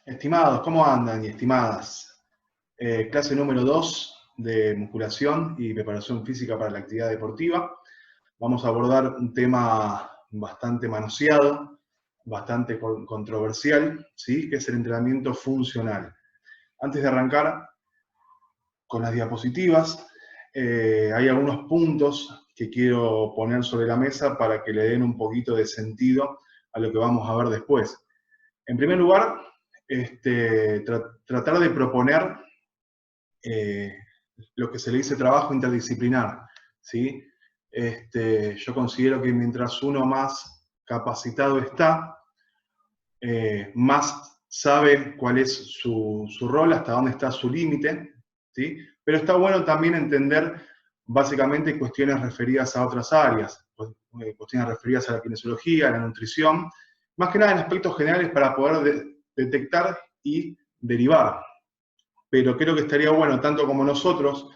Estimados, ¿cómo andan y estimadas? Clase número 2 de musculación y preparación física para la actividad deportiva. Vamos a abordar un tema bastante manoseado, bastante controversial, ¿sí? Que es el entrenamiento funcional. Antes de arrancar con las diapositivas, hay algunos puntos que quiero poner sobre la mesa para que le den un poquito de sentido a lo que vamos a ver después. En primer lugar, tratar de proponer lo que se le dice trabajo interdisciplinar, ¿sí? Yo considero que mientras uno más capacitado está, más sabe cuál es su rol, hasta dónde está su límite, ¿sí? Pero está bueno también entender básicamente cuestiones referidas a otras áreas, cuestiones referidas a la kinesiología, a la nutrición, más que nada en aspectos generales para poder detectar y derivar. Pero creo que estaría bueno, tanto como nosotros,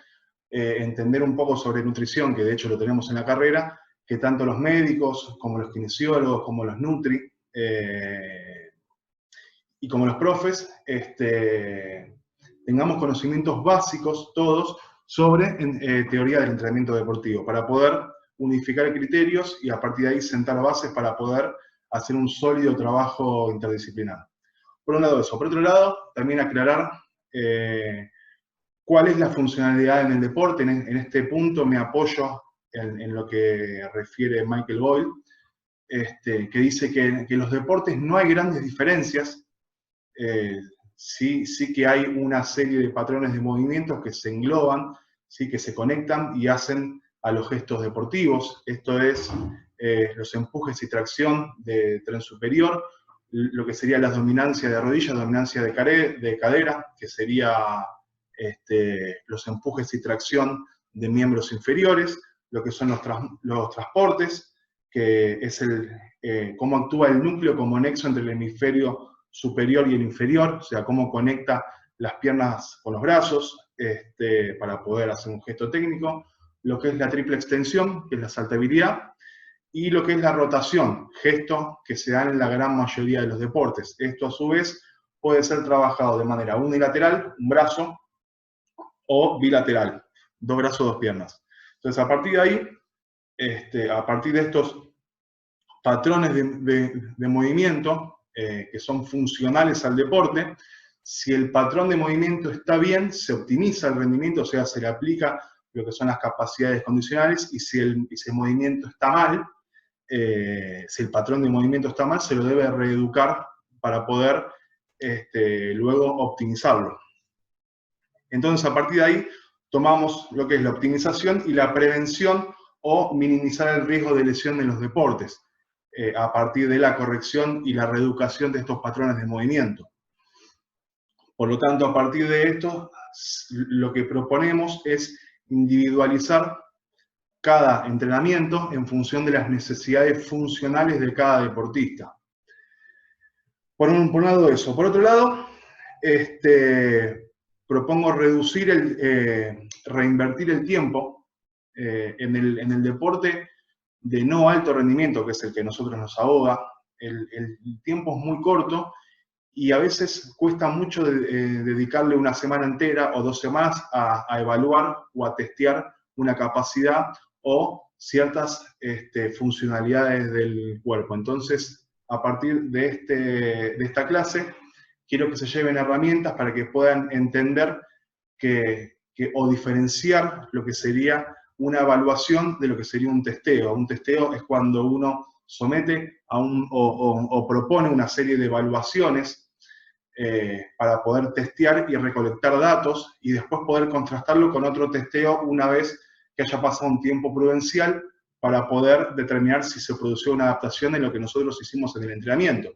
entender un poco sobre nutrición, que de hecho lo tenemos en la carrera, que tanto los médicos, como los kinesiólogos, como los nutri, y como los profes, tengamos conocimientos básicos todos sobre teoría del entrenamiento deportivo, para poder unificar criterios y a partir de ahí sentar bases para poder hacer un sólido trabajo interdisciplinar. Por un lado eso. Por otro lado, también aclarar cuál es la funcionalidad en el deporte. En este punto me apoyo en lo que refiere Michael Boyle, que dice que en los deportes no hay grandes diferencias. Sí que hay una serie de patrones de movimientos que se engloban, ¿sí? Que se conectan y hacen a los gestos deportivos. Esto es los empujes y tracción de tren superior, lo que sería la dominancia de rodilla, dominancia de cadera, que sería los empujes y tracción de miembros inferiores, lo que son los transportes, que es cómo actúa el núcleo como nexo entre el hemisferio superior y el inferior, o sea, cómo conecta las piernas con los brazos para poder hacer un gesto técnico, lo que es la triple extensión, que es la saltabilidad, y lo que es la rotación, gesto que se da en la gran mayoría de los deportes. Esto a su vez puede ser trabajado de manera unilateral, un brazo, o bilateral, dos brazos, dos piernas. Entonces, a partir de ahí, a partir de estos patrones de movimiento que son funcionales al deporte, si el patrón de movimiento está bien, se optimiza el rendimiento, o sea, se le aplica lo que son las capacidades condicionales, y si el movimiento está mal, si el patrón de movimiento está mal, se lo debe reeducar para poder luego optimizarlo. Entonces, a partir de ahí, tomamos lo que es la optimización y la prevención o minimizar el riesgo de lesión en los deportes, a partir de la corrección y la reeducación de estos patrones de movimiento. Por lo tanto, a partir de esto, lo que proponemos es individualizar cada entrenamiento en función de las necesidades funcionales de cada deportista. Por un lado eso. Por otro lado, propongo reinvertir el tiempo en el deporte de no alto rendimiento, que es el que a nosotros nos ahoga. El tiempo es muy corto y a veces cuesta mucho dedicarle una semana entera o 2 semanas a evaluar o a testear una capacidad o ciertas funcionalidades del cuerpo. Entonces, a partir de esta clase, quiero que se lleven herramientas para que puedan entender o diferenciar lo que sería una evaluación de lo que sería un testeo. Un testeo es cuando uno somete o propone una serie de evaluaciones para poder testear y recolectar datos y después poder contrastarlo con otro testeo una vez que haya pasado un tiempo prudencial para poder determinar si se produció una adaptación en lo que nosotros hicimos en el entrenamiento.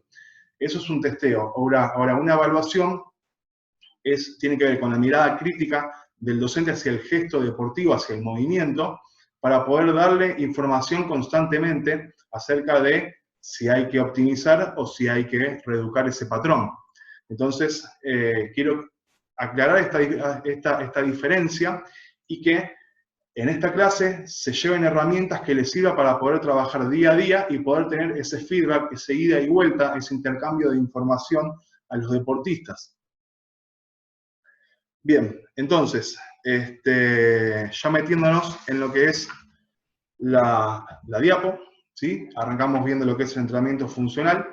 Eso es un testeo. Ahora una evaluación tiene que ver con la mirada crítica del docente hacia el gesto deportivo, hacia el movimiento, para poder darle información constantemente acerca de si hay que optimizar o si hay que reeducar ese patrón. Entonces, quiero aclarar esta diferencia y que en esta clase se lleven herramientas que les sirva para poder trabajar día a día y poder tener ese feedback, ese ida y vuelta, ese intercambio de información a los deportistas. Bien, entonces, ya metiéndonos en lo que es la diapo, ¿sí? Arrancamos viendo lo que es el entrenamiento funcional.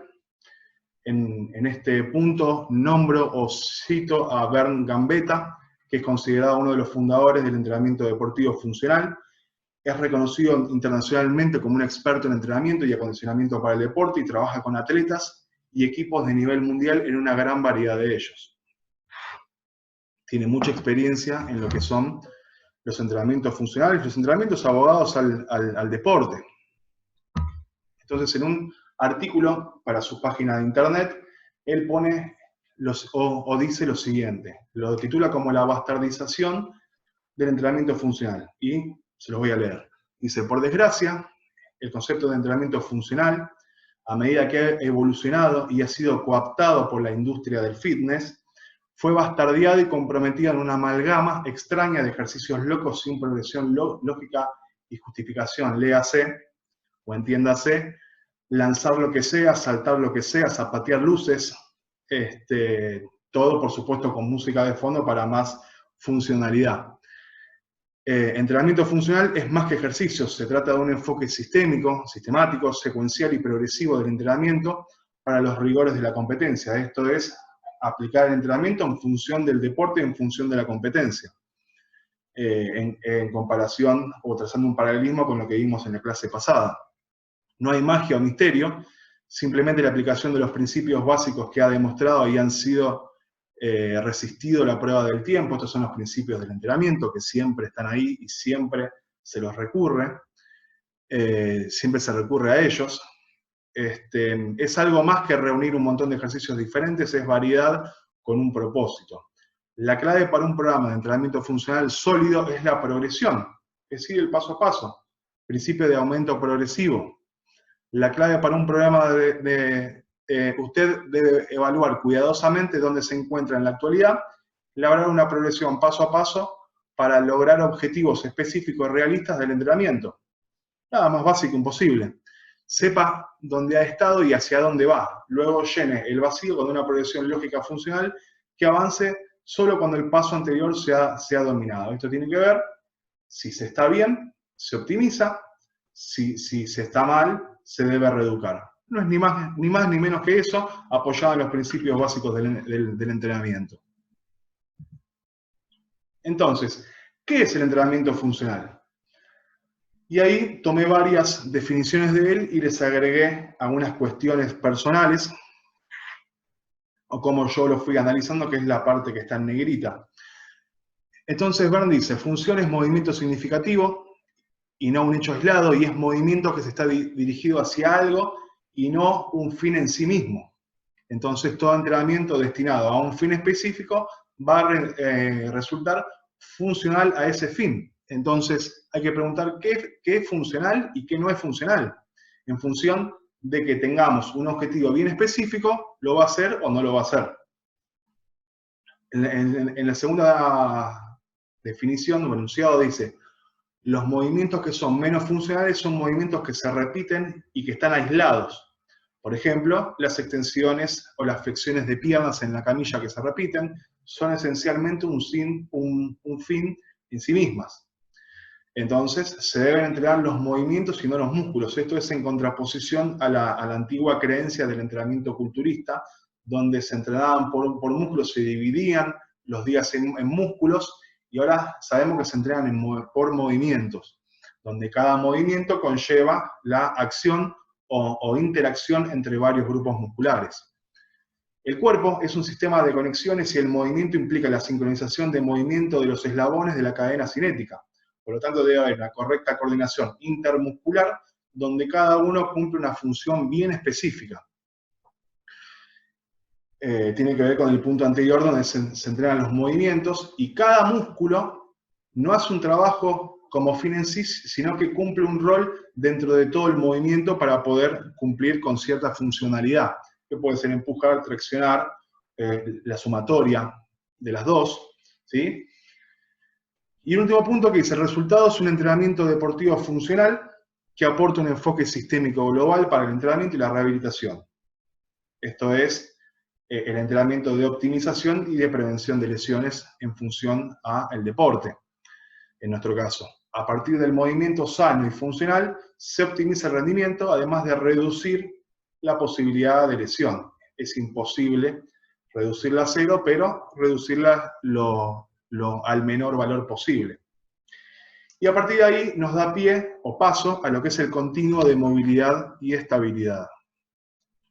En este punto nombro o cito a Bernd Gambetta, que es considerado uno de los fundadores del entrenamiento deportivo funcional. Es reconocido internacionalmente como un experto en entrenamiento y acondicionamiento para el deporte y trabaja con atletas y equipos de nivel mundial en una gran variedad de ellos. Tiene mucha experiencia en lo que son los entrenamientos funcionales, los entrenamientos abogados al deporte. Entonces, en un artículo para su página de internet, él pone dice lo siguiente, lo titula como la bastardización del entrenamiento funcional, y se los voy a leer. Dice, por desgracia, el concepto de entrenamiento funcional, a medida que ha evolucionado y ha sido cooptado por la industria del fitness, fue bastardeado y comprometido en una amalgama extraña de ejercicios locos sin progresión lógica y justificación. Léase, o entiéndase, lanzar lo que sea, saltar lo que sea, zapatear luces, todo por supuesto con música de fondo para más funcionalidad. Entrenamiento funcional es más que ejercicios, se trata de un enfoque sistémico, sistemático, secuencial y progresivo del entrenamiento para los rigores de la competencia. Esto es, aplicar el entrenamiento en función del deporte y en función de la competencia. En comparación o trazando un paralelismo con lo que vimos en la clase pasada. No hay magia o misterio, simplemente la aplicación de los principios básicos que ha demostrado y han sido resistido la prueba del tiempo. Estos son los principios del entrenamiento, que siempre están ahí y siempre se los recurre, siempre se recurre a ellos. Es algo más que reunir un montón de ejercicios diferentes, es variedad con un propósito. La clave para un programa de entrenamiento funcional sólido es la progresión, que sigue el paso a paso, principio de aumento progresivo. La clave para un programa usted debe evaluar cuidadosamente dónde se encuentra en la actualidad, elaborar una progresión paso a paso para lograr objetivos específicos realistas del entrenamiento. Nada más básico imposible. Sepa dónde ha estado y hacia dónde va. Luego llene el vacío con una progresión lógica funcional que avance solo cuando el paso anterior se ha dominado. Esto tiene que ver, si se está bien, se optimiza, si se está mal, se debe reeducar. No es ni más ni menos que eso, apoyado en los principios básicos del entrenamiento. Entonces, ¿qué es el entrenamiento funcional? Y ahí tomé varias definiciones de él y les agregué algunas cuestiones personales, o como yo lo fui analizando, que es la parte que está en negrita. Entonces Bernd dice, función es movimiento significativo y no un hecho aislado, y es movimiento que se está dirigido hacia algo y no un fin en sí mismo. Entonces todo entrenamiento destinado a un fin específico va a resultar funcional a ese fin. Entonces hay que preguntar qué es funcional y qué no es funcional. En función de que tengamos un objetivo bien específico, ¿lo va a hacer o no lo va a hacer? En la segunda definición o enunciado dice, los movimientos que son menos funcionales son movimientos que se repiten y que están aislados. Por ejemplo, las extensiones o las flexiones de piernas en la camilla que se repiten son esencialmente un fin en sí mismas. Entonces, se deben entrenar los movimientos y no los músculos. Esto es en contraposición a la antigua creencia del entrenamiento culturista, donde se entrenaban por músculos, se dividían los días en músculos, y ahora sabemos que se entrenan por movimientos, donde cada movimiento conlleva la acción o interacción entre varios grupos musculares. El cuerpo es un sistema de conexiones y el movimiento implica la sincronización de movimiento de los eslabones de la cadena cinética. Por lo tanto, debe haber una correcta coordinación intermuscular donde cada uno cumple una función bien específica. Tiene que ver con el punto anterior donde se entrenan los movimientos, y cada músculo no hace un trabajo como fin en sí, sino que cumple un rol dentro de todo el movimiento para poder cumplir con cierta funcionalidad, que puede ser empujar, traccionar, la sumatoria de las dos, ¿sí? Y el último punto que dice, el resultado es un entrenamiento deportivo funcional que aporta un enfoque sistémico global para el entrenamiento y la rehabilitación. Esto es, el entrenamiento de optimización y de prevención de lesiones en función al deporte, en nuestro caso. A partir del movimiento sano y funcional, se optimiza el rendimiento, además de reducir la posibilidad de lesión. Es imposible reducirla a cero, pero reducirla al menor valor posible. Y a partir de ahí nos da pie o paso a lo que es el continuo de movilidad y estabilidad,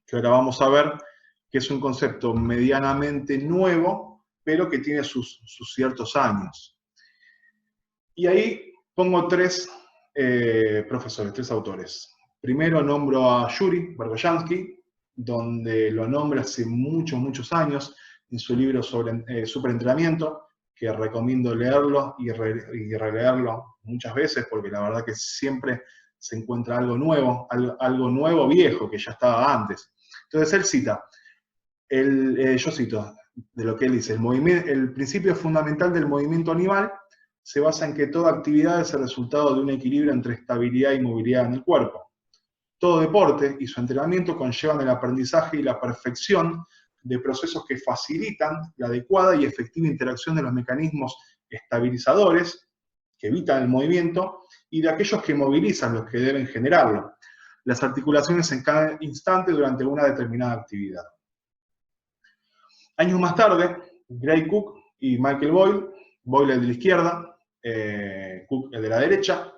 que ahora vamos a ver que es un concepto medianamente nuevo, pero que tiene sus ciertos años. Y ahí pongo tres profesores, tres autores. Primero nombro a Yuri Vergoyansky, donde lo nombra hace muchos años en su libro sobre superentrenamiento, que recomiendo leerlo y releerlo muchas veces, porque la verdad que siempre se encuentra algo nuevo viejo, que ya estaba antes. Entonces él cita, yo cito de lo que él dice, el principio fundamental del movimiento animal se basa en que toda actividad es el resultado de un equilibrio entre estabilidad y movilidad en el cuerpo. Todo deporte y su entrenamiento conllevan el aprendizaje y la perfección de procesos que facilitan la adecuada y efectiva interacción de los mecanismos estabilizadores que evitan el movimiento y de aquellos que movilizan los que deben generarlo, las articulaciones en cada instante durante una determinada actividad. Años más tarde, Gray Cook y Michael Boyle el de la izquierda, Cook el de la derecha,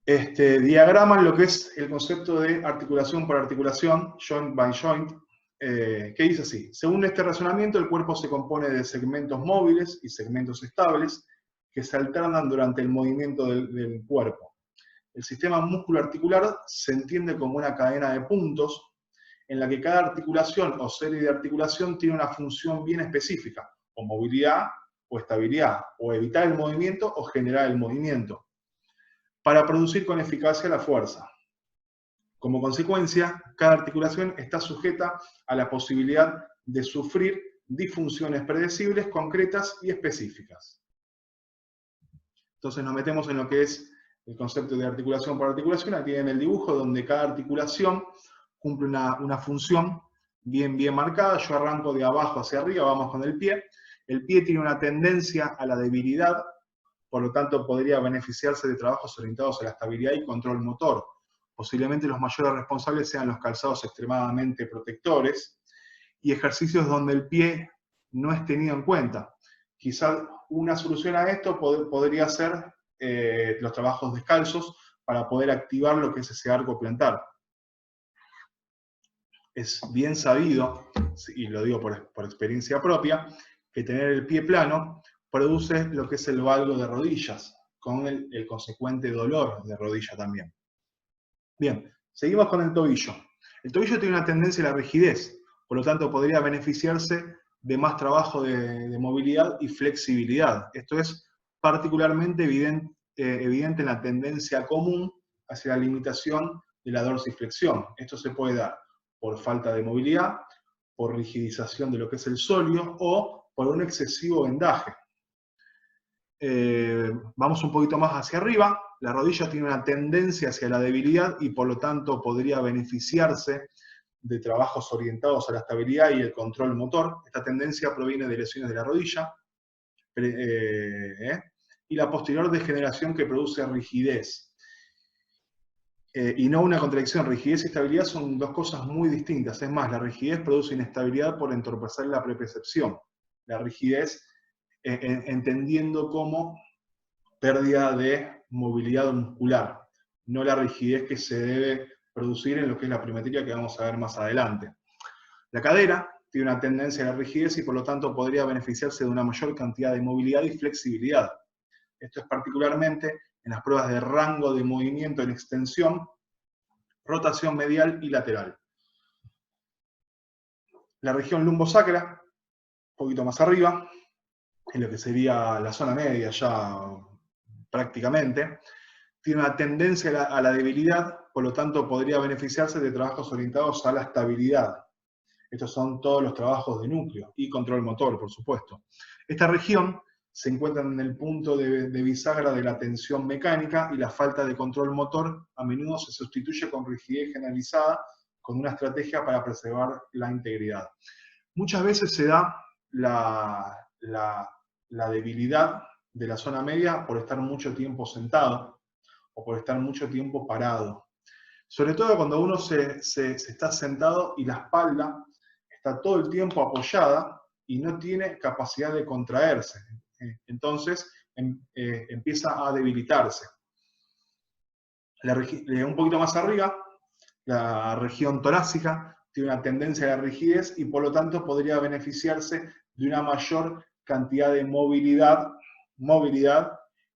diagraman lo que es el concepto de articulación por articulación, joint by joint, que dice así: según este razonamiento, el cuerpo se compone de segmentos móviles y segmentos estables que se alternan durante el movimiento del cuerpo. El sistema músculo-articular se entiende como una cadena de puntos en la que cada articulación o serie de articulación tiene una función bien específica, o movilidad o estabilidad, o evitar el movimiento o generar el movimiento, para producir con eficacia la fuerza. Como consecuencia, cada articulación está sujeta a la posibilidad de sufrir disfunciones predecibles, concretas y específicas. Entonces nos metemos en lo que es el concepto de articulación por articulación. Aquí en el dibujo, donde cada articulación cumple una función bien marcada. Yo arranco de abajo hacia arriba, vamos con el pie. El pie tiene una tendencia a la debilidad, por lo tanto podría beneficiarse de trabajos orientados a la estabilidad y control motor. Posiblemente los mayores responsables sean los calzados extremadamente protectores y ejercicios donde el pie no es tenido en cuenta. Quizás una solución a esto podría ser los trabajos descalzos para poder activar lo que es ese arco plantar. Es bien sabido, y lo digo por experiencia propia, que tener el pie plano produce lo que es el valgo de rodillas, con el consecuente dolor de rodilla también. Bien, seguimos con el tobillo. El tobillo tiene una tendencia a la rigidez, por lo tanto podría beneficiarse de más trabajo de movilidad y flexibilidad. Esto es particularmente evidente en la tendencia común hacia la limitación de la dorsiflexión. Esto se puede dar por falta de movilidad, por rigidización de lo que es el sóleo o por un excesivo vendaje. Vamos un poquito más hacia arriba. La rodilla tiene una tendencia hacia la debilidad y por lo tanto podría beneficiarse de trabajos orientados a la estabilidad y el control motor. Esta tendencia proviene de lesiones de la rodilla y la posterior degeneración que produce rigidez. Y no una contradicción. Rigidez y estabilidad son dos cosas muy distintas. Es más, la rigidez produce inestabilidad por entorpecer la prepercepción. La rigidez entendiendo como pérdida de movilidad muscular, no la rigidez que se debe producir en lo que es la pliometría, que vamos a ver más adelante. La cadera tiene una tendencia a la rigidez y por lo tanto podría beneficiarse de una mayor cantidad de movilidad y flexibilidad. Esto es particularmente en las pruebas de rango de movimiento en extensión, rotación medial y lateral. La región lumbosacra, un poquito más arriba, en lo que sería la zona media ya prácticamente, tiene una tendencia a la debilidad, por lo tanto podría beneficiarse de trabajos orientados a la estabilidad. Estos son todos los trabajos de núcleo y control motor, por supuesto. Esta región se encuentra en el punto de bisagra de la tensión mecánica y la falta de control motor a menudo se sustituye con rigidez generalizada con una estrategia para preservar la integridad. Muchas veces se da la debilidad de la zona media por estar mucho tiempo sentado o por estar mucho tiempo parado. Sobre todo cuando uno se está sentado y la espalda está todo el tiempo apoyada y no tiene capacidad de contraerse. Entonces empieza a debilitarse. Un poquito más arriba, la región torácica tiene una tendencia a la rigidez y por lo tanto podría beneficiarse de una mayor cantidad de movilidad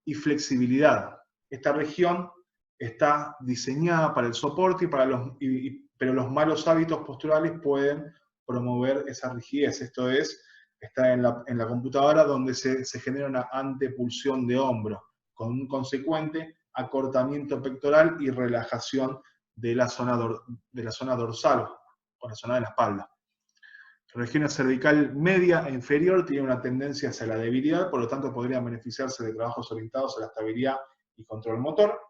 y flexibilidad. Esta región está diseñada para el soporte, pero los malos hábitos posturales pueden promover esa rigidez. Esto es, está en la computadora donde se genera una antepulsión de hombro, con un consecuente acortamiento pectoral y relajación de la zona dorsal, o la zona de la espalda. La región cervical media e inferior tiene una tendencia hacia la debilidad, por lo tanto podría beneficiarse de trabajos orientados a la estabilidad y control motor.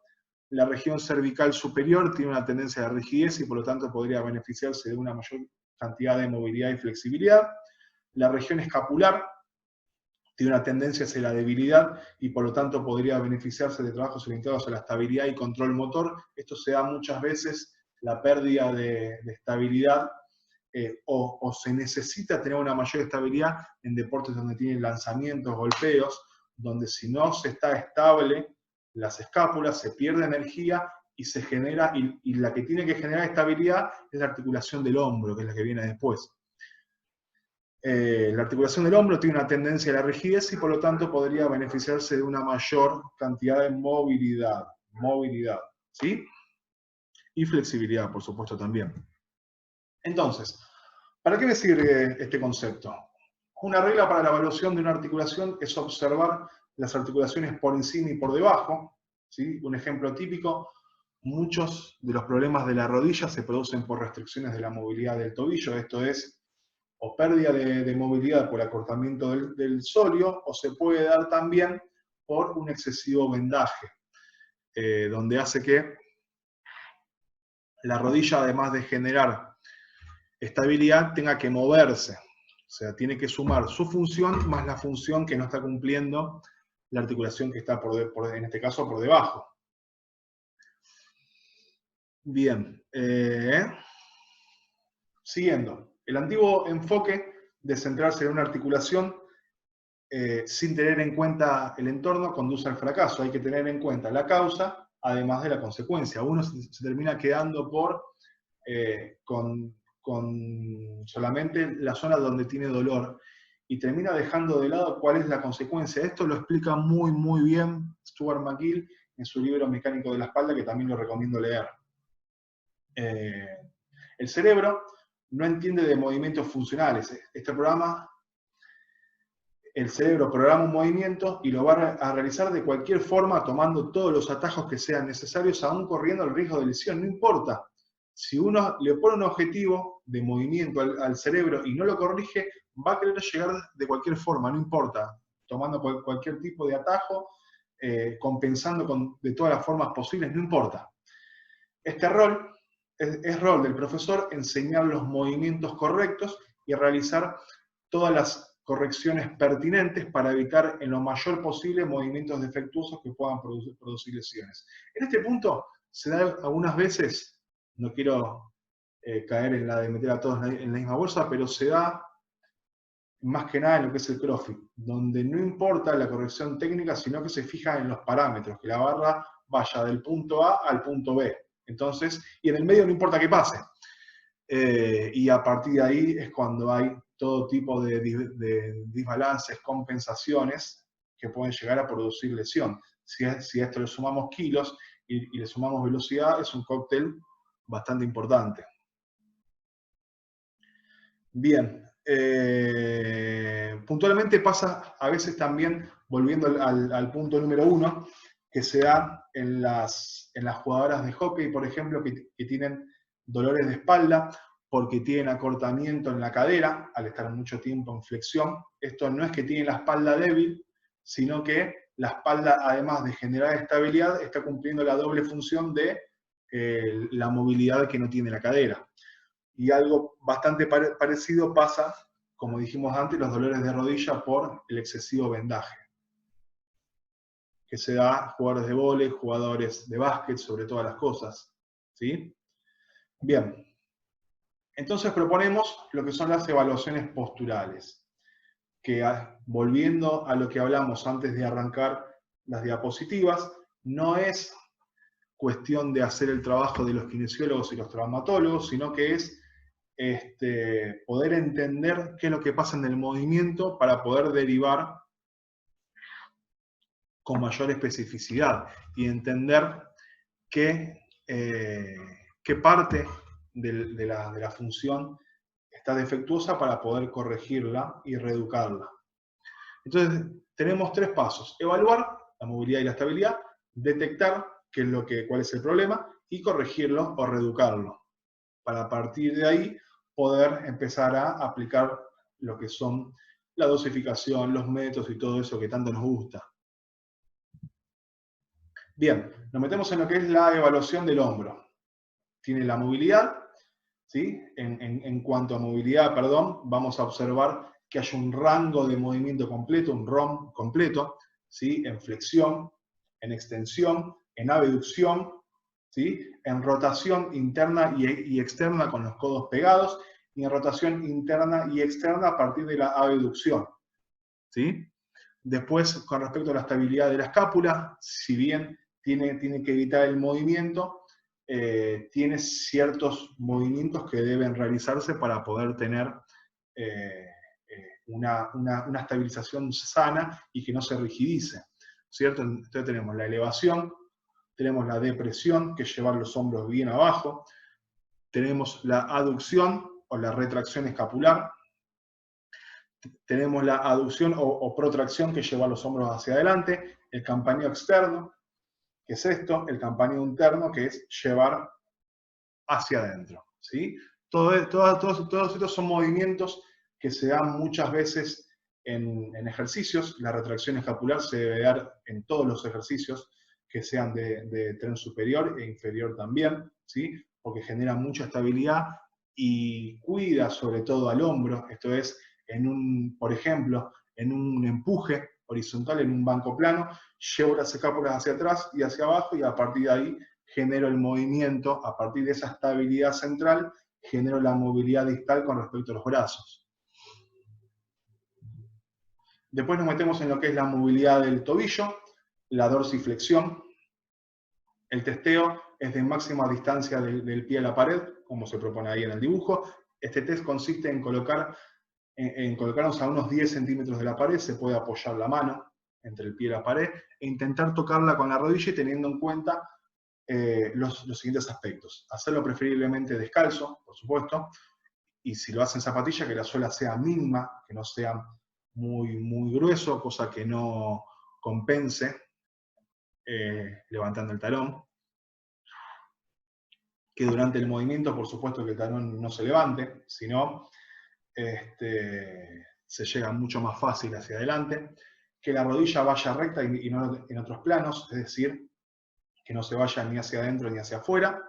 La región cervical superior tiene una tendencia a la rigidez y por lo tanto podría beneficiarse de una mayor cantidad de movilidad y flexibilidad. La región escapular tiene una tendencia hacia la debilidad y por lo tanto podría beneficiarse de trabajos orientados a la estabilidad y control motor. Esto se da muchas veces, la pérdida de estabilidad, o se necesita tener una mayor estabilidad en deportes donde tienen lanzamientos, golpeos, donde si no se está estable las escápulas, se pierde energía y se genera, y la que tiene que generar estabilidad es la articulación del hombro, que es la que viene después. La articulación del hombro tiene una tendencia a la rigidez y por lo tanto podría beneficiarse de una mayor cantidad de movilidad, ¿sí? Y flexibilidad, por supuesto, también. Entonces, ¿para qué me sirve este concepto? Una regla para la evaluación de una articulación es observar las articulaciones por encima y por debajo, ¿sí? Un ejemplo típico, muchos de los problemas de la rodilla se producen por restricciones de la movilidad del tobillo, esto es, o pérdida de movilidad por acortamiento del sóleo, o se puede dar también por un excesivo vendaje, donde hace que la rodilla, además de generar estabilidad, tenga que moverse. O sea, tiene que sumar su función más la función que no está cumpliendo la articulación que está, en este caso, por debajo. Bien. Siguiendo. El antiguo enfoque de centrarse en una articulación sin tener en cuenta el entorno conduce al fracaso. Hay que tener en cuenta la causa, además de la consecuencia. Uno se termina quedando con solamente la zona donde tiene dolor y termina dejando de lado cuál es la consecuencia. Esto lo explica muy bien Stuart McGill en su libro Mecánico de la Espalda, que también lo recomiendo leer. El cerebro no entiende de movimientos funcionales. Este programa, el cerebro programa un movimiento y lo va a realizar de cualquier forma, tomando todos los atajos que sean necesarios, aún corriendo el riesgo de lesión, no importa. Si uno le pone un objetivo de movimiento al cerebro y no lo corrige, va a querer llegar de cualquier forma, no importa, tomando cualquier tipo de atajo, compensando de todas las formas posibles, no importa. Este rol es rol del profesor enseñar los movimientos correctos y realizar todas las correcciones pertinentes para evitar en lo mayor posible movimientos defectuosos que puedan producir lesiones. En este punto se da algunas veces, no quiero caer en la de meter a todos en la misma bolsa, pero se da más que nada en lo que es el CrossFit, donde no importa la corrección técnica, sino que se fija en los parámetros, que la barra vaya del punto A al punto B. Entonces, y en el medio no importa qué pase. Y a partir de ahí es cuando hay todo tipo de desbalances, compensaciones que pueden llegar a producir lesión. Si a esto le sumamos kilos y le sumamos velocidad, es un cóctel bastante importante. Bien. Puntualmente pasa a veces también, volviendo al punto número 1, que se da en las jugadoras de hockey, por ejemplo, que tienen dolores de espalda porque tienen acortamiento en la cadera al estar mucho tiempo en flexión. Esto no es que tienen la espalda débil, sino que la espalda, además de generar estabilidad, está cumpliendo la doble función de la movilidad que no tiene la cadera. Y algo bastante parecido pasa, como dijimos antes, los dolores de rodilla por el excesivo vendaje, que se da a jugadores de vóley, jugadores de básquet, sobre todas las cosas, ¿sí? Bien, entonces proponemos lo que son las evaluaciones posturales, que volviendo a lo que hablamos antes de arrancar las diapositivas, no es cuestión de hacer el trabajo de los kinesiólogos y los traumatólogos, sino que es poder entender qué es lo que pasa en el movimiento para poder derivar con mayor especificidad y entender qué parte de la función está defectuosa para poder corregirla y reeducarla. Entonces, tenemos tres pasos: evaluar la movilidad y la estabilidad, detectar cuál es el problema y corregirlo o reeducarlo, para a partir de ahí poder empezar a aplicar lo que son la dosificación, los métodos y todo eso que tanto nos gusta. Bien, nos metemos en lo que es la evaluación del hombro. Tiene la movilidad, ¿sí? En cuanto a movilidad, vamos a observar que hay un rango de movimiento completo, un ROM completo, ¿sí? En flexión, en extensión, en abducción, ¿sí? En rotación interna y externa con los codos pegados, y en rotación interna y externa a partir de la abducción, ¿sí? Después, con respecto a la estabilidad de la escápula, si bien tiene que evitar el movimiento, tiene ciertos movimientos que deben realizarse para poder tener una estabilización sana y que no se rigidice, ¿cierto? Entonces tenemos la elevación, tenemos la depresión, que es llevar los hombros bien abajo, tenemos la aducción o la retracción escapular, tenemos la aducción o protracción, que lleva los hombros hacia adelante, el campaneo externo, que es esto, el campaneo interno, que es llevar hacia adentro, ¿sí? Todos estos son movimientos que se dan muchas veces en ejercicios. La retracción escapular se debe dar en todos los ejercicios que sean de tren superior e inferior también, ¿sí? Porque genera mucha estabilidad y cuida sobre todo al hombro. Esto es, por ejemplo, en un empuje horizontal en un banco plano, llevo las escápulas hacia atrás y hacia abajo, y a partir de ahí genero el movimiento. A partir de esa estabilidad central, genero la movilidad distal con respecto a los brazos. Después nos metemos en lo que es la movilidad del tobillo, la dorsiflexión. El testeo es de máxima distancia del pie a la pared, como se propone ahí en el dibujo. Este test consiste en colocarnos a unos 10 centímetros de la pared. Se puede apoyar la mano entre el pie y la pared e intentar tocarla con la rodilla, y teniendo en cuenta los siguientes aspectos: hacerlo preferiblemente descalzo, por supuesto, y si lo hacen zapatilla, que la suela sea mínima, que no sea muy grueso, cosa que no compense levantando el talón. Que durante el movimiento, por supuesto, que el talón no se levante, sino se llega mucho más fácil hacia adelante. Que la rodilla vaya recta y no en otros planos, es decir, que no se vaya ni hacia adentro ni hacia afuera.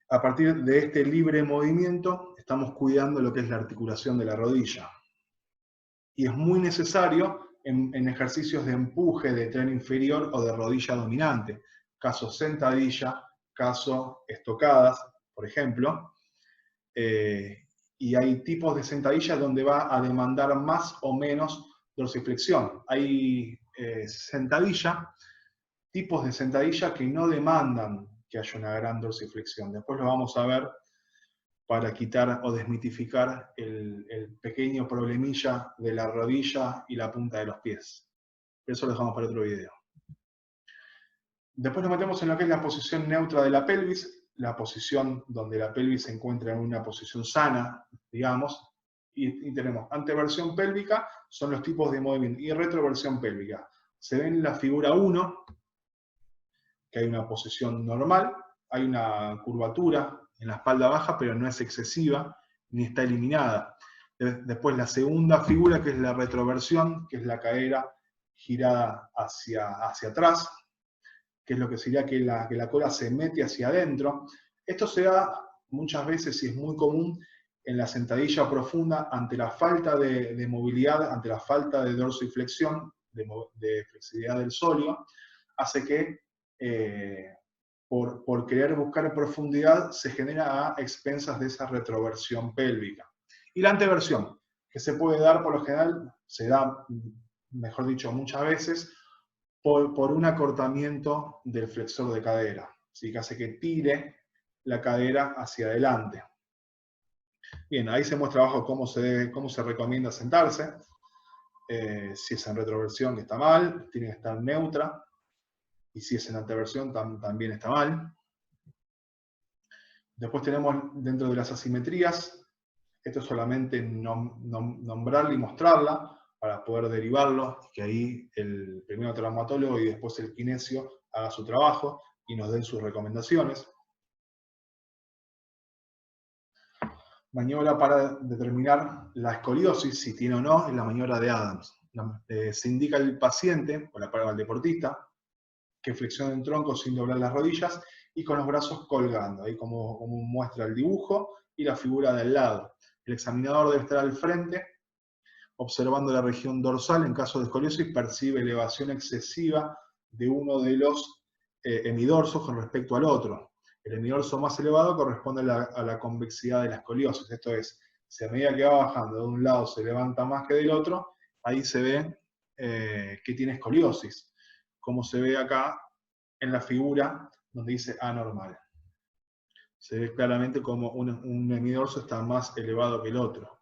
A partir de este libre movimiento, estamos cuidando lo que es la articulación de la rodilla. Y es muy necesario en ejercicios de empuje de tren inferior o de rodilla dominante. Caso sentadilla, caso estocadas, por ejemplo. Y hay tipos de sentadillas donde va a demandar más o menos dorsiflexión. Hay tipos de sentadilla que no demandan que haya una gran dorsiflexión. Después lo vamos a ver para quitar o desmitificar el pequeño problemilla de la rodilla y la punta de los pies. Eso lo dejamos para otro video. Después nos metemos en lo que es la posición neutra de la pelvis, la posición donde la pelvis se encuentra en una posición sana, digamos, y tenemos anteversión pélvica, son los tipos de movimiento, y retroversión pélvica. Se ve en la figura 1 que hay una posición normal, hay una curvatura en la espalda baja, pero no es excesiva, ni está eliminada. Después la segunda figura, que es la retroversión, que es la cadera girada hacia atrás, que es lo que sería que la cola se mete hacia adentro. Esto se da muchas veces, y es muy común, en la sentadilla profunda, ante la falta de movilidad, ante la falta de dorsiflexión, de flexibilidad del sóleo, hace que por querer buscar profundidad se genera a expensas de esa retroversión pélvica. Y la anteversión, que se puede dar por lo general, se da, mejor dicho, muchas veces, por un acortamiento del flexor de cadera, ¿sí? Que hace que tire la cadera hacia adelante. Bien, ahí se muestra abajo cómo se recomienda sentarse. Si es en retroversión, que está mal, tiene que estar neutra. Y si es en anteversión, también está mal. Después tenemos dentro de las asimetrías, esto es solamente nombrarla y mostrarla para poder derivarlo, que ahí el primero traumatólogo y después el kinesio haga su trabajo y nos den sus recomendaciones. Maniobra para determinar la escoliosis, si tiene o no, es la maniobra de Adams. Se indica al paciente, o al deportista, que flexione el tronco sin doblar las rodillas y con los brazos colgando, ahí como muestra el dibujo y la figura del lado. El examinador debe estar al frente, observando la región dorsal. En caso de escoliosis, percibe elevación excesiva de uno de los hemidorsos con respecto al otro. El hemidorso más elevado corresponde a la convexidad de la escoliosis, esto es, si a medida que va bajando de un lado se levanta más que del otro, ahí se ve que tiene escoliosis, como se ve acá en la figura donde dice anormal. Se ve claramente como un hemidorso está más elevado que el otro.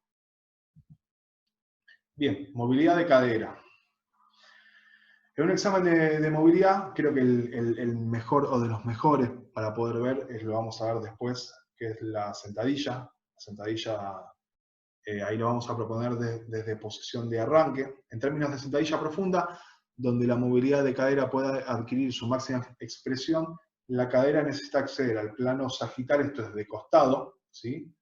Bien, movilidad de cadera. En un examen de movilidad, creo que el mejor o de los mejores para poder ver, lo vamos a ver después, que es la sentadilla. La sentadilla, ahí lo vamos a proponer desde posición de arranque. En términos de sentadilla profunda, donde la movilidad de cadera pueda adquirir su máxima expresión, la cadera necesita acceder al plano sagital, esto es de costado, ¿sí?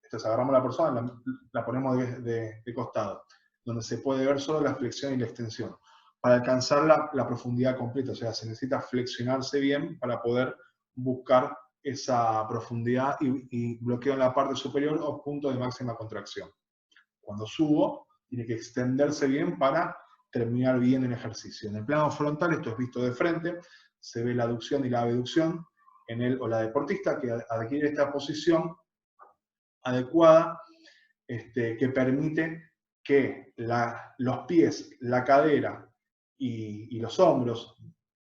Entonces agarramos a la persona, la ponemos de costado, donde se puede ver solo la flexión y la extensión. Para alcanzar la profundidad completa, o sea, se necesita flexionarse bien para poder buscar esa profundidad y bloqueo en la parte superior o punto de máxima contracción. Cuando subo, tiene que extenderse bien para terminar bien el ejercicio. En el plano frontal, esto es visto de frente, se ve la aducción y la abducción en él o la deportista que adquiere esta posición adecuada que permite que los pies, la cadera y los hombros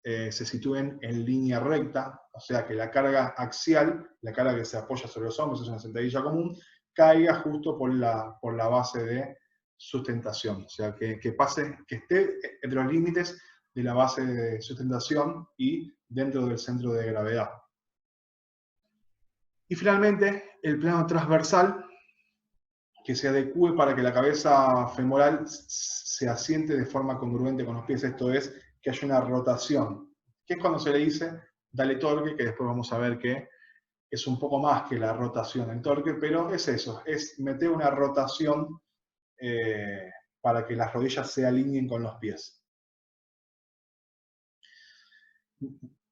se sitúen en línea recta, o sea que la carga axial, la carga que se apoya sobre los hombros, es una sentadilla común, caiga justo por la base de sustentación, o sea que esté entre los límites de la base de sustentación y dentro del centro de gravedad. Y finalmente, el plano transversal, que se adecue para que la cabeza femoral se asiente de forma congruente con los pies, esto es, que haya una rotación, que es cuando se le dice, dale torque, que después vamos a ver que es un poco más que la rotación en torque, pero es eso, es meter una rotación para que las rodillas se alineen con los pies.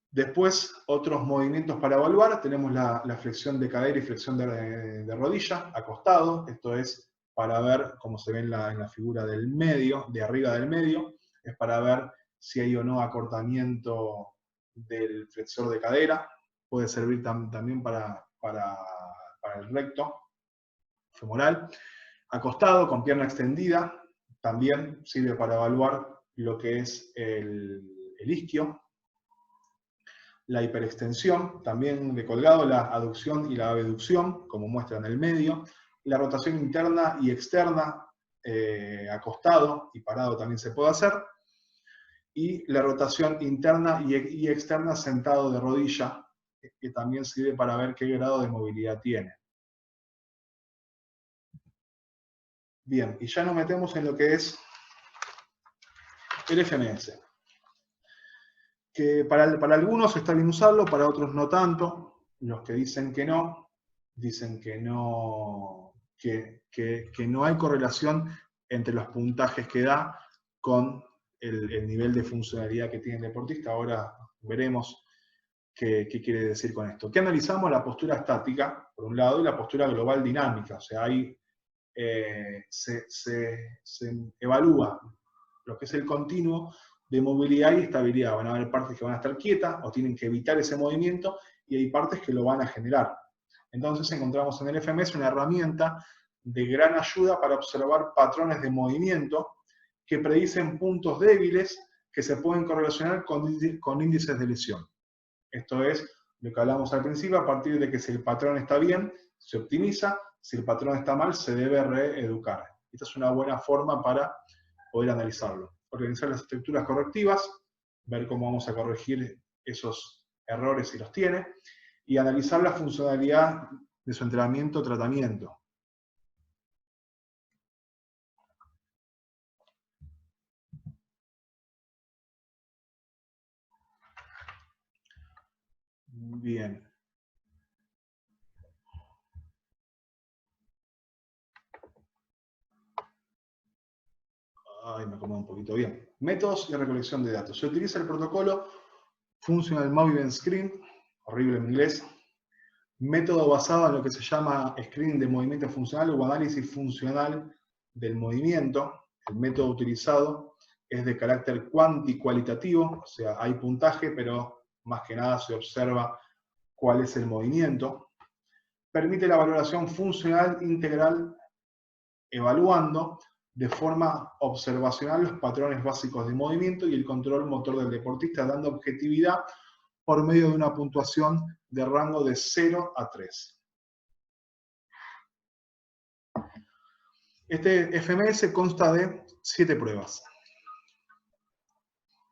Después, otros movimientos para evaluar, tenemos la flexión de cadera y flexión de rodilla, acostado, esto es para ver, como se ve en la figura del medio, de arriba del medio, es para ver si hay o no acortamiento del flexor de cadera, puede servir también para el recto femoral. Acostado, con pierna extendida, también sirve para evaluar lo que es el isquio. La hiperextensión, también de colgado, la aducción y la abducción, como muestra en el medio. La rotación interna y externa, acostado y parado también se puede hacer. Y la rotación interna y externa sentado de rodilla, que también sirve para ver qué grado de movilidad tiene. Bien, y ya nos metemos en lo que es el FMS. Que para algunos está bien usarlo, para otros no tanto. Los que dicen que no que no hay correlación entre los puntajes que da con el nivel de funcionalidad que tiene el deportista. Ahora veremos ¿Qué quiere decir con esto? ¿Qué analizamos? La postura estática, por un lado, y la postura global dinámica. O sea, ahí se evalúa lo que es el continuo de movilidad y estabilidad. Van a haber partes que van a estar quietas o tienen que evitar ese movimiento y hay partes que lo van a generar. Entonces encontramos en el FMS una herramienta de gran ayuda para observar patrones de movimiento que predicen puntos débiles que se pueden correlacionar con índices de lesión. Esto es lo que hablamos al principio, a partir de que si el patrón está bien, se optimiza, si el patrón está mal, se debe reeducar. Esta es una buena forma para poder analizarlo. Organizar las estructuras correctivas, ver cómo vamos a corregir esos errores si los tiene, y analizar la funcionalidad de su entrenamiento o tratamiento. Bien. Ay, me acomodo un poquito bien. Métodos y recolección de datos. Se utiliza el protocolo Functional Movement Screen, horrible en inglés, método basado en lo que se llama screening de movimiento funcional o análisis funcional del movimiento. El método utilizado es de carácter cuantitativo, o sea, hay puntaje, pero más que nada se observa cuál es el movimiento. Permite la valoración funcional integral evaluando de forma observacional los patrones básicos de movimiento y el control motor del deportista, dando objetividad por medio de una puntuación de rango de 0 a 3. Este FMS consta de 7 pruebas.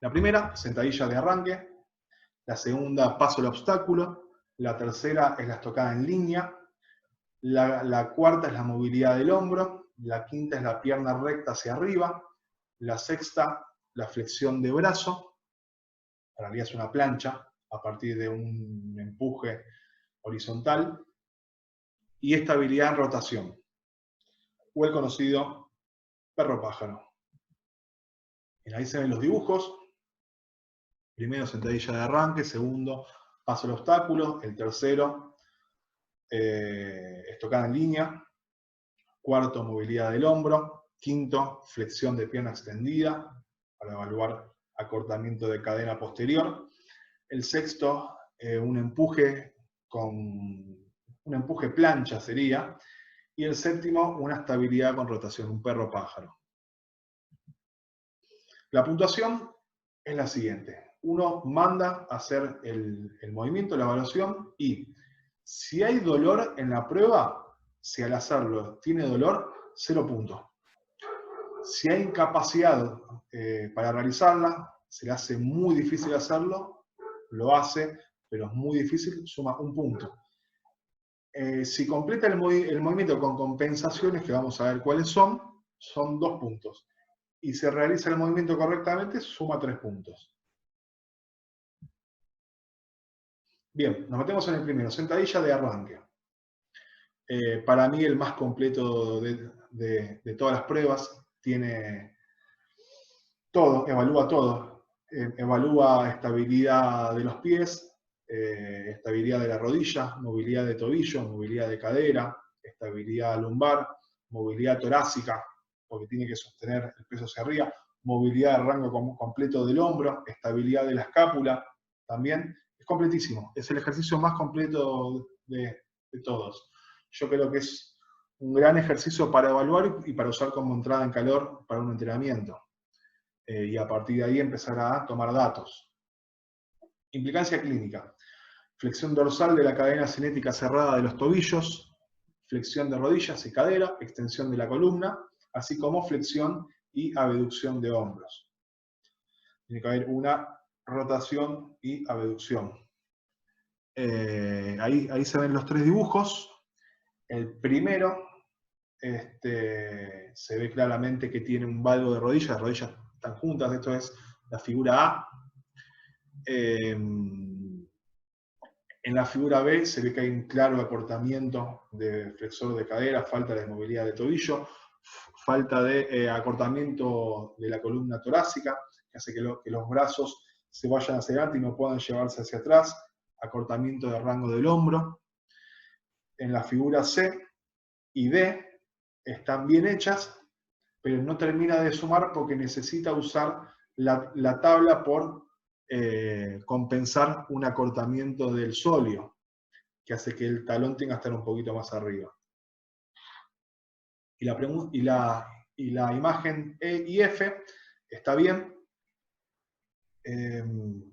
La primera, sentadilla de arranque. La segunda, paso al obstáculo. La tercera es la estocada en línea. La cuarta es la movilidad del hombro. La quinta es la pierna recta hacia arriba. La sexta, la flexión de brazo. En realidad es una plancha a partir de un empuje horizontal. Y estabilidad en rotación, o el conocido perro pájaro. Ahí se ven los dibujos. Primero, sentadilla de arranque. Segundo, paso al obstáculo. El tercero, estocada en línea. Cuarto, movilidad del hombro. Quinto, flexión de pierna extendida para evaluar acortamiento de cadena posterior. El sexto, un empuje plancha sería. Y el séptimo, una estabilidad con rotación, un perro pájaro. La puntuación es la siguiente. Uno manda a hacer el movimiento, la evaluación, y si hay dolor en la prueba, si al hacerlo tiene dolor, 0 puntos. Si hay incapacidad para realizarla, se le hace muy difícil hacerlo, lo hace, pero es muy difícil, suma 1 punto. Si completa el movimiento con compensaciones, que vamos a ver cuáles son 2 puntos. Y se realiza el movimiento correctamente, suma 3 puntos. Bien, nos metemos en el primero, sentadilla de arranque. Para mí el más completo de todas las pruebas, tiene todo, evalúa todo. Evalúa estabilidad de los pies, estabilidad de la rodilla, movilidad de tobillo, movilidad de cadera, estabilidad lumbar, movilidad torácica, porque tiene que sostener el peso hacia arriba, movilidad de rango completo del hombro, estabilidad de la escápula, también. Es completísimo, es el ejercicio más completo de todos. Yo creo que es un gran ejercicio para evaluar y para usar como entrada en calor para un entrenamiento. Y a partir de ahí empezar a tomar datos. Implicancia clínica. Flexión dorsal de la cadena cinética cerrada de los tobillos, flexión de rodillas y cadera, extensión de la columna, así como flexión y abducción de hombros. Tiene que haber una rotación y abducción. Ahí se ven los 3 dibujos. El primero se ve claramente que tiene un valgo de rodillas, las rodillas están juntas, esto es la figura A. En la figura B se ve que hay un claro acortamiento de flexor de cadera, falta de movilidad de tobillo, falta de acortamiento de la columna torácica, que hace que los brazos se vayan hacia adelante y no puedan llevarse hacia atrás. acortamiento de rango del hombro. En la figura C y D están bien hechas, pero no termina de sumar porque necesita usar la tabla por compensar un acortamiento del sóleo, que hace que el talón tenga que estar un poquito más arriba. Y la imagen E y F está bien.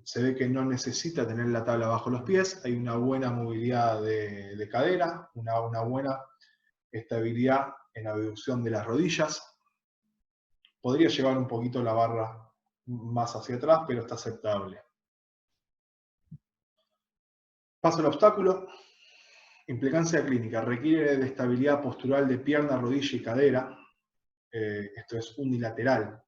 Se ve que no necesita tener la tabla bajo los pies, hay una buena movilidad de cadera, una buena estabilidad en la abducción de las rodillas. Podría llevar un poquito la barra más hacia atrás, pero está aceptable. Paso al obstáculo. Implicancia clínica. Requiere de estabilidad postural de pierna, rodilla y cadera. Esto es unilateral,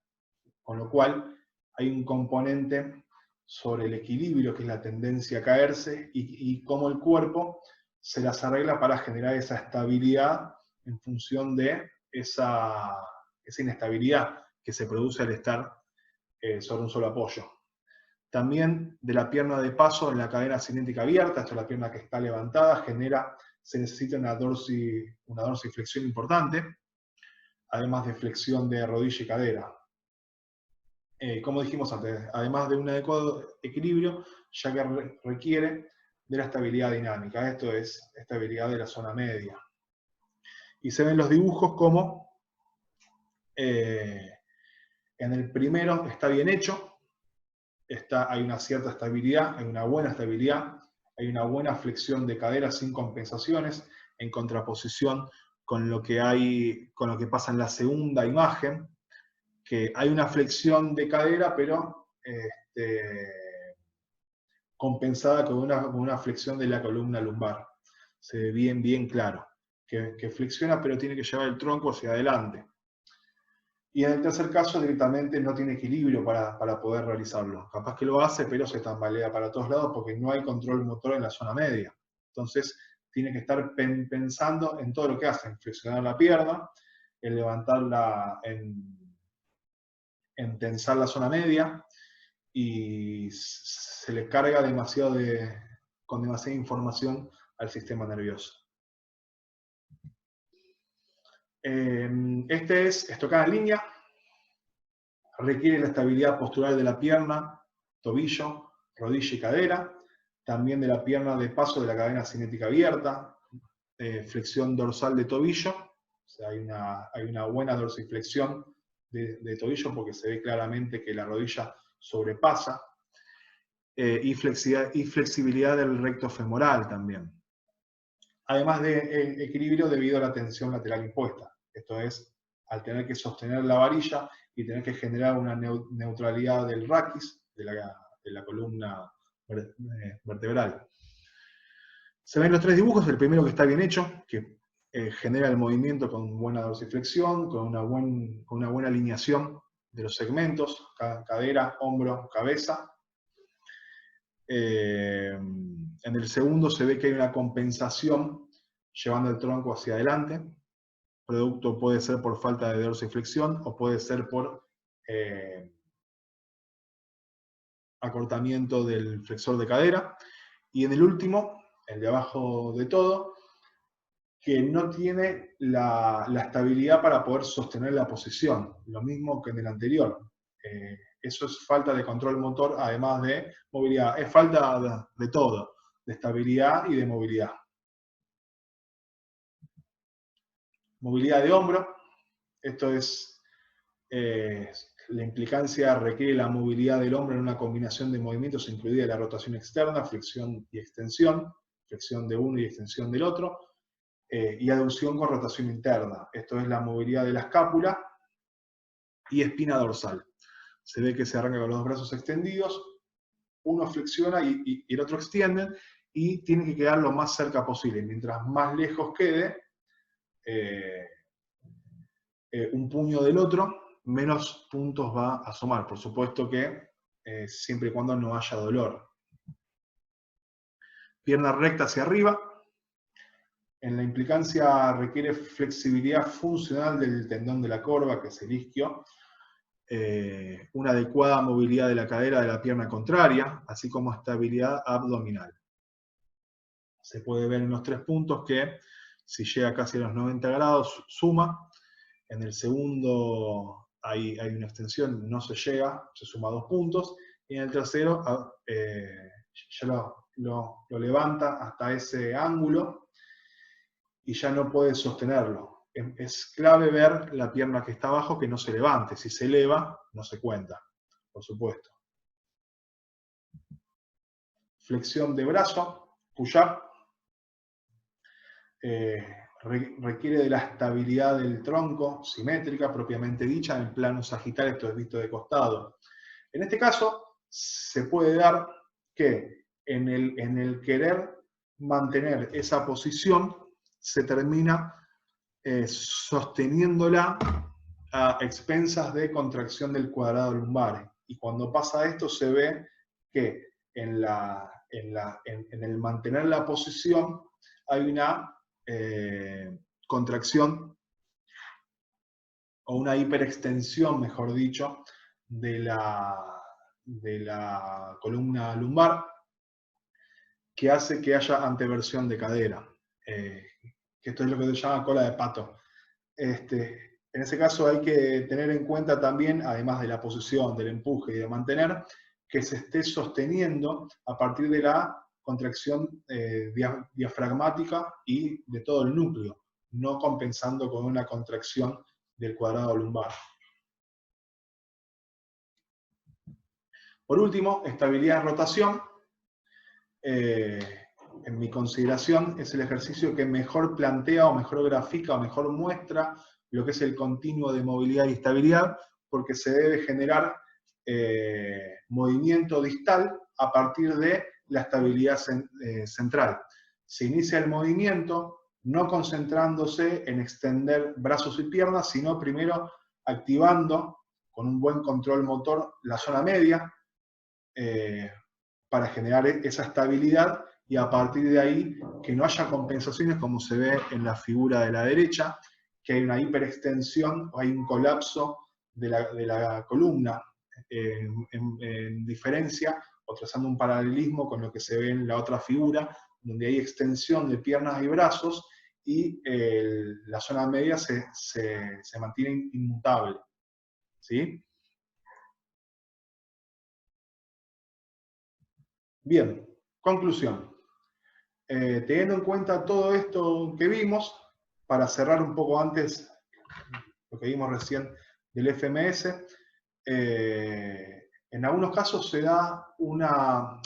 con lo cual hay un componente sobre el equilibrio, que es la tendencia a caerse, y cómo el cuerpo se las arregla para generar esa estabilidad en función de esa inestabilidad que se produce al estar sobre un solo apoyo. También de la pierna de paso en la cadena cinética abierta, esto es la pierna que está levantada, se necesita una dorsiflexión importante, además de flexión de rodilla y cadera. Como dijimos antes, además de un adecuado equilibrio, ya que requiere de la estabilidad dinámica, esto es estabilidad de la zona media. Y se ven los dibujos como en el primero está bien hecho, hay una cierta estabilidad, hay una buena estabilidad, hay una buena flexión de cadera sin compensaciones, en contraposición con lo que pasa en la segunda imagen, que hay una flexión de cadera, pero compensada con una flexión de la columna lumbar. Se ve bien, bien claro, que flexiona, pero tiene que llevar el tronco hacia adelante. Y en el tercer caso, directamente no tiene equilibrio para poder realizarlo. Capaz que lo hace, pero se tambalea para todos lados porque no hay control motor en la zona media. Entonces, tiene que estar pensando en todo lo que hace, en flexionar la pierna, en levantarla, en tensar la zona media, y se le carga con demasiada información al sistema nervioso. Este es estocada en línea, requiere la estabilidad postural de la pierna, tobillo, rodilla y cadera, también de la pierna de paso de la cadena cinética abierta, flexión dorsal de tobillo, o sea, hay una buena dorsiflexión de tobillo porque se ve claramente que la rodilla sobrepasa, y flexibilidad del recto femoral también. Además de equilibrio debido a la tensión lateral impuesta. Esto es, al tener que sostener la varilla y tener que generar una neutralidad del raquis, de la columna vertebral. Se ven los tres dibujos, el primero que está bien hecho, que genera el movimiento con buena dorsiflexión, con una buena alineación de los segmentos, cadera, hombro, cabeza. En el segundo se ve que hay una compensación llevando el tronco hacia adelante. Producto puede ser por falta de dorsiflexión o puede ser por acortamiento del flexor de cadera. Y en el último, el de abajo de todo, que no tiene la estabilidad para poder sostener la posición. Lo mismo que en el anterior. Eso es falta de control motor, además de movilidad. Es falta de todo, de estabilidad y de movilidad. Movilidad de hombro. Esto es, la implicancia requiere la movilidad del hombro en una combinación de movimientos, incluida la rotación externa, flexión y extensión, flexión de uno y extensión del otro, y aducción con rotación interna. Esto es la movilidad de la escápula y espina dorsal. Se ve que se arranca con los dos brazos extendidos, uno flexiona y el otro extiende, y tiene que quedar lo más cerca posible. Mientras más lejos quede un puño del otro, menos puntos va a sumar. Por supuesto que siempre y cuando no haya dolor. Pierna recta hacia arriba. En la implicancia requiere flexibilidad funcional del tendón de la corva, que es el isquio, una adecuada movilidad de la cadera de la pierna contraria, así como estabilidad abdominal. Se puede ver en los 3 puntos que si llega casi a los 90 grados suma. En el segundo hay una extensión, no se llega, se suma 2 puntos. Y en el tercero ya lo levanta hasta ese ángulo y ya no puede sostenerlo. Es clave ver la pierna que está abajo que no se levante. Si se eleva, no se cuenta, por supuesto. Flexión de brazo, push-up. Requiere de la estabilidad del tronco, simétrica, propiamente dicha, en plano sagital, esto es visto de costado. En este caso, se puede dar que en el querer mantener esa posición, se termina sosteniéndola a expensas de contracción del cuadrado lumbar. Y cuando pasa esto, se ve que en el mantener la posición hay una contracción o una hiperextensión, mejor dicho, de la columna lumbar, que hace que haya anteversión de cadera. Que esto es lo que se llama cola de pato. En ese caso hay que tener en cuenta también, además de la posición, del empuje y de mantener, que se esté sosteniendo a partir de la contracción diafragmática y de todo el núcleo, no compensando con una contracción del cuadrado lumbar. Por último, estabilidad en rotación. En mi consideración, es el ejercicio que mejor plantea o mejor grafica o mejor muestra lo que es el continuo de movilidad y estabilidad, porque se debe generar movimiento distal a partir de la estabilidad central. Se inicia el movimiento no concentrándose en extender brazos y piernas, sino primero activando con un buen control motor la zona media para generar esa estabilidad, y a partir de ahí que no haya compensaciones como se ve en la figura de la derecha, que hay una hiperextensión o hay un colapso de la columna, en diferencia o trazando un paralelismo con lo que se ve en la otra figura, donde hay extensión de piernas y brazos y la zona media se mantiene inmutable. ¿Sí? Bien, conclusión. Teniendo en cuenta todo esto que vimos, para cerrar un poco antes lo que vimos recién del FMS, en algunos casos se da una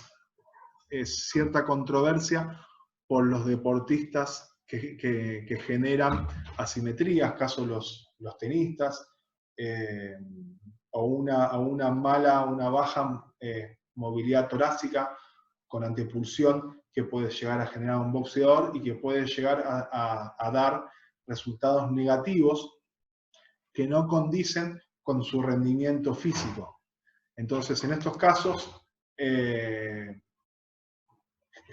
cierta controversia por los deportistas que generan asimetrías, caso los tenistas, o una baja movilidad torácica con antepulsión, que puede llegar a generar un boxeador y que puede llegar a dar resultados negativos que no condicen con su rendimiento físico. Entonces, en estos casos,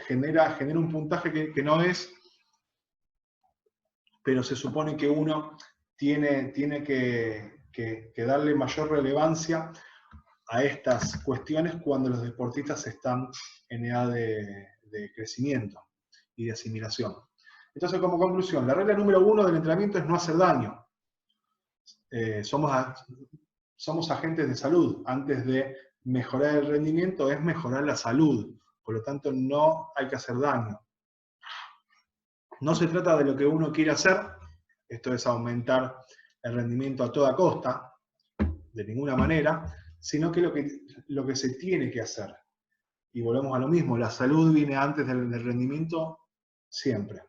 genera un puntaje que no es, pero se supone que uno tiene que darle mayor relevancia a estas cuestiones cuando los deportistas están en edad de crecimiento y de asimilación. Entonces, como conclusión, la regla número 1 del entrenamiento es no hacer daño. Somos agentes de salud. Antes de mejorar el rendimiento es mejorar la salud. Por lo tanto, no hay que hacer daño. No se trata de lo que uno quiere hacer, esto es aumentar el rendimiento a toda costa, de ninguna manera, sino que lo que se tiene que hacer. Y volvemos a lo mismo, la salud viene antes del rendimiento siempre.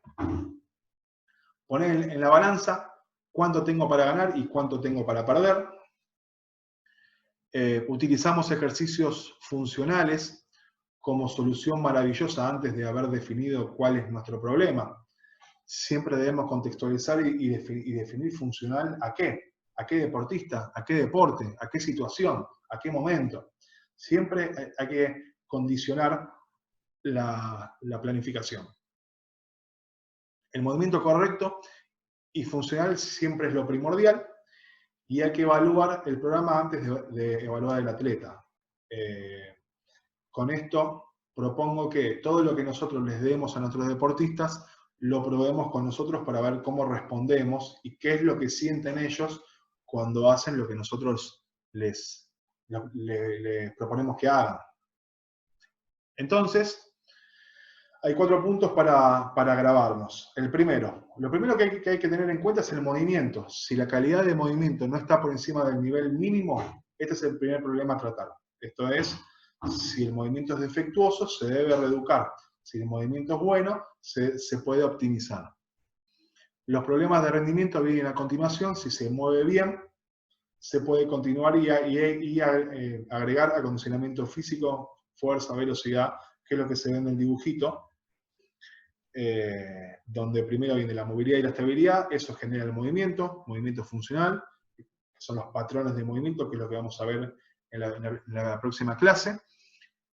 Poner en la balanza cuánto tengo para ganar y cuánto tengo para perder. Utilizamos ejercicios funcionales como solución maravillosa antes de haber definido cuál es nuestro problema. Siempre debemos contextualizar y definir funcional a qué deportista, a qué deporte, a qué situación, a qué momento. Siempre hay que condicionar la planificación. El movimiento correcto y funcional siempre es lo primordial, y hay que evaluar el programa antes de evaluar el atleta. Con esto propongo que todo lo que nosotros les demos a nuestros deportistas, lo probemos con nosotros para ver cómo respondemos y qué es lo que sienten ellos cuando hacen lo que nosotros les proponemos que hagan. Entonces, hay 4 puntos para grabarnos. El primero, lo primero que hay que tener en cuenta es el movimiento. Si la calidad de movimiento no está por encima del nivel mínimo, este es el primer problema a tratar. Esto es, si el movimiento es defectuoso, se debe reeducar. Si el movimiento es bueno, se puede optimizar. Los problemas de rendimiento vienen a continuación. Si se mueve bien, se puede continuar y agregar acondicionamiento físico, fuerza, velocidad, que es lo que se ve en el dibujito, donde primero viene la movilidad y la estabilidad. Eso genera el movimiento funcional, que son los patrones de movimiento, que es lo que vamos a ver en la próxima clase.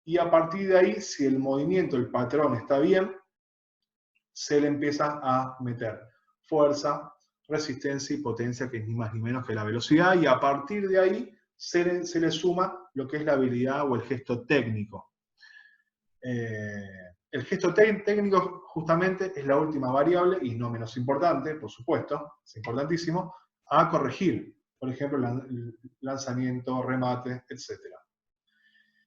Y a partir de ahí, si el movimiento, el patrón está bien, se le empieza a meter fuerza, resistencia y potencia, que es ni más ni menos que la velocidad, y a partir de ahí se le suma lo que es la habilidad o el gesto técnico. El gesto técnico justamente es la última variable, y no menos importante, por supuesto, es importantísimo, a corregir. Por ejemplo, lanzamiento, remate, etc.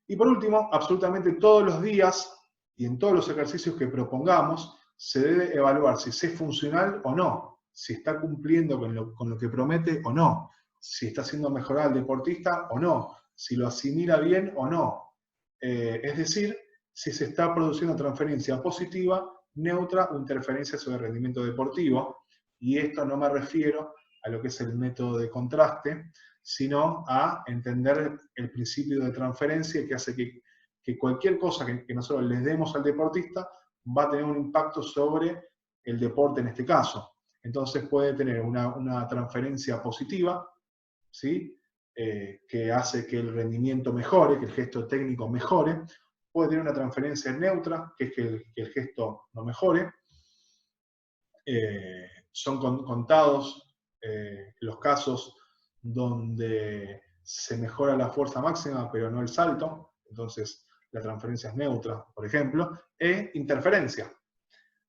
Y por último, absolutamente todos los días y en todos los ejercicios que propongamos, se debe evaluar si es funcional o no, si está cumpliendo con lo que promete o no, si está haciendo mejorar al deportista o no, si lo asimila bien o no. Es decir, si se está produciendo transferencia positiva, neutra o interferencia sobre el rendimiento deportivo. Y esto no me refiero a lo que es el método de contraste, sino a entender el principio de transferencia que hace que cualquier cosa que nosotros les demos al deportista va a tener un impacto sobre el deporte en este caso. Entonces puede tener una transferencia positiva, ¿sí? Que hace que el rendimiento mejore, que el gesto técnico mejore. Puede tener una transferencia neutra, que es que el gesto no mejore. Son contados los casos donde se mejora la fuerza máxima, pero no el salto. Entonces, la transferencia es neutra, por ejemplo. E interferencia,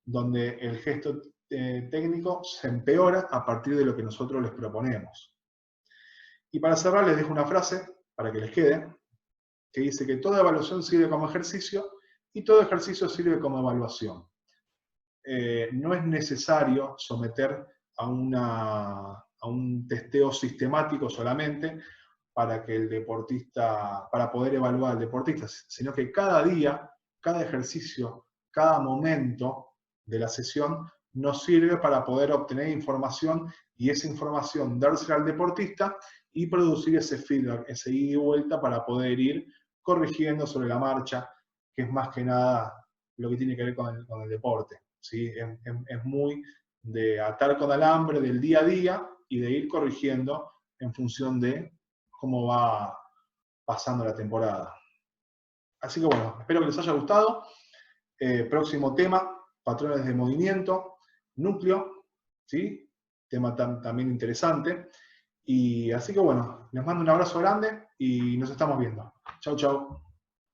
donde el gesto técnico se empeora a partir de lo que nosotros les proponemos. Y para cerrar, les dejo una frase para que les quede, que dice que toda evaluación sirve como ejercicio y todo ejercicio sirve como evaluación. No es necesario someter a un testeo sistemático solamente para que el deportista, para poder evaluar al deportista, sino que cada día, cada ejercicio, cada momento de la sesión nos sirve para poder obtener información y esa información dársela al deportista y producir ese feedback, ese ida y vuelta para poder ir corrigiendo sobre la marcha, que es más que nada lo que tiene que ver con el deporte. ¿Sí? Es muy de atar con alambre del día a día y de ir corrigiendo en función de cómo va pasando la temporada. Así que bueno, espero que les haya gustado. Próximo tema, patrones de movimiento, núcleo, ¿sí? Tema también interesante. Y así que bueno, les mando un abrazo grande y nos estamos viendo. Chau, chau.